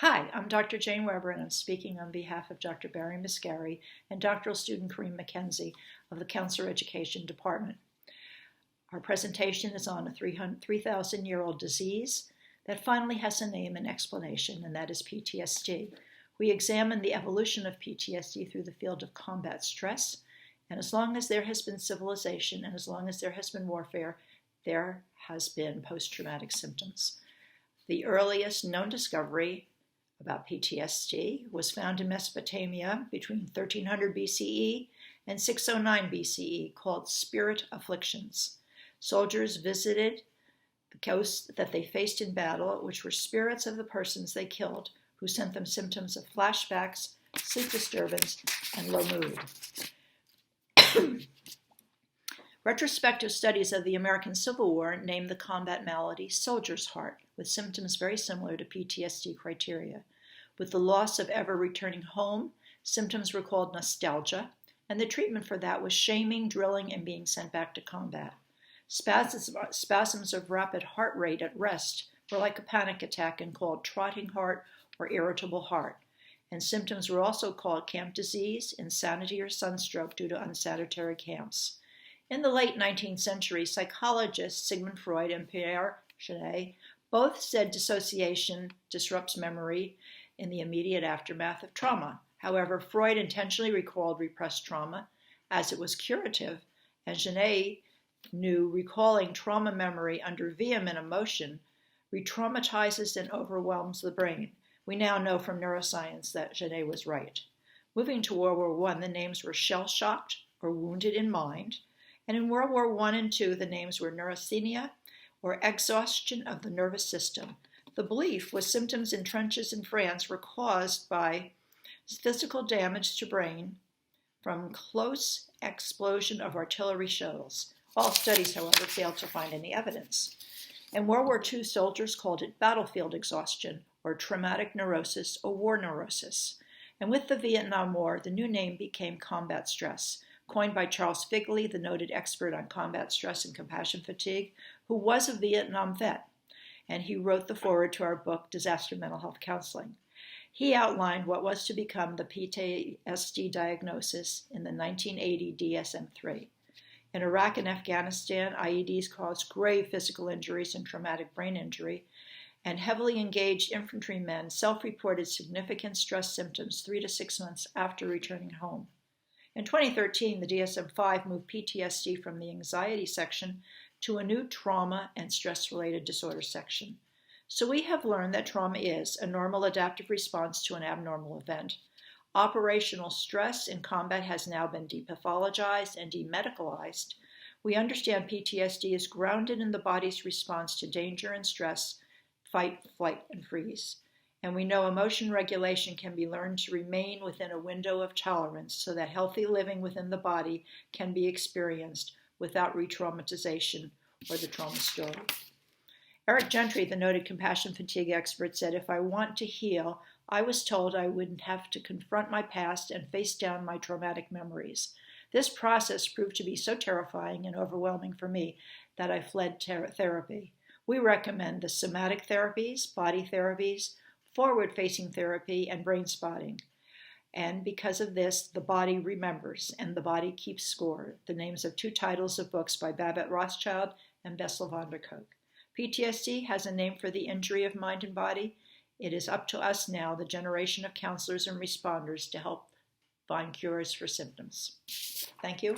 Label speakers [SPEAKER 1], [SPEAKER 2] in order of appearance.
[SPEAKER 1] Hi, I'm Dr. Jane Weber, and I'm speaking on behalf of Dr. Barry Mascari and doctoral student Kareem McKenzie of the Counselor Education Department. Our presentation is on a 3,000-year-old disease that finally has a name and explanation, and that is PTSD. We examine the evolution of PTSD through the field of combat stress, and as long as there has been civilization and as long as there has been warfare, there has been post-traumatic symptoms. The earliest known discovery about PTSD was found in Mesopotamia between 1300 BCE and 609 BCE, called spirit afflictions. Soldiers visited the ghosts that they faced in battle, which were spirits of the persons they killed, who sent them symptoms of flashbacks, sleep disturbance, and low mood. Retrospective studies of the American Civil War named the combat malady soldier's heart, with symptoms very similar to PTSD criteria. With the loss of ever returning home, symptoms were called nostalgia, and the treatment for that was shaming, drilling, and being sent back to combat. Spasms of rapid heart rate at rest were like a panic attack and called trotting heart or irritable heart. And symptoms were also called camp disease, insanity, or sunstroke due to unsanitary camps. In the late 19th century, psychologists Sigmund Freud and Pierre Janet both said dissociation disrupts memory in the immediate aftermath of trauma. However, Freud intentionally recalled repressed trauma as it was curative, and Janet knew recalling trauma memory under vehement emotion re-traumatizes and overwhelms the brain. We now know from neuroscience that Janet was right. Moving to World War I, the names were shell-shocked or wounded in mind, and in World War I and II, the names were neurasthenia or exhaustion of the nervous system. The belief was symptoms in trenches in France were caused by physical damage to brain from close explosion of artillery shells. All studies, however, failed to find any evidence. In World War II, soldiers called it battlefield exhaustion or traumatic neurosis or war neurosis. And with the Vietnam War, the new name became combat stress, coined by Charles Figley, the noted expert on combat stress and compassion fatigue, who was a Vietnam vet, and he wrote the foreword to our book, Disaster Mental Health Counseling. He outlined what was to become the PTSD diagnosis in the 1980 DSM-3. In Iraq and Afghanistan, IEDs caused grave physical injuries and traumatic brain injury, and heavily engaged infantrymen self-reported significant stress symptoms 3 to 6 months after returning home. In 2013, the DSM-5 moved PTSD from the anxiety section to a new trauma and stress-related disorder section. So we have learned that trauma is a normal adaptive response to an abnormal event. Operational stress in combat has now been depathologized and demedicalized. We understand PTSD is grounded in the body's response to danger and stress, fight, flight, and freeze. And we know emotion regulation can be learned to remain within a window of tolerance so that healthy living within the body can be experienced without re-traumatization or the trauma story. Eric Gentry, the noted compassion fatigue expert, said, "If I want to heal, I was told I wouldn't have to confront my past and face down my traumatic memories. This process proved to be so terrifying and overwhelming for me that I fled therapy. We recommend the somatic therapies, body therapies, forward-facing therapy, and brain spotting. And because of this, the body remembers, and the body keeps score," the names of 2 titles of books by Babette Rothschild and Bessel van der Kolk. PTSD has a name for the injury of mind and body. It is up to us now, the generation of counselors and responders, to help find cures for symptoms. Thank you.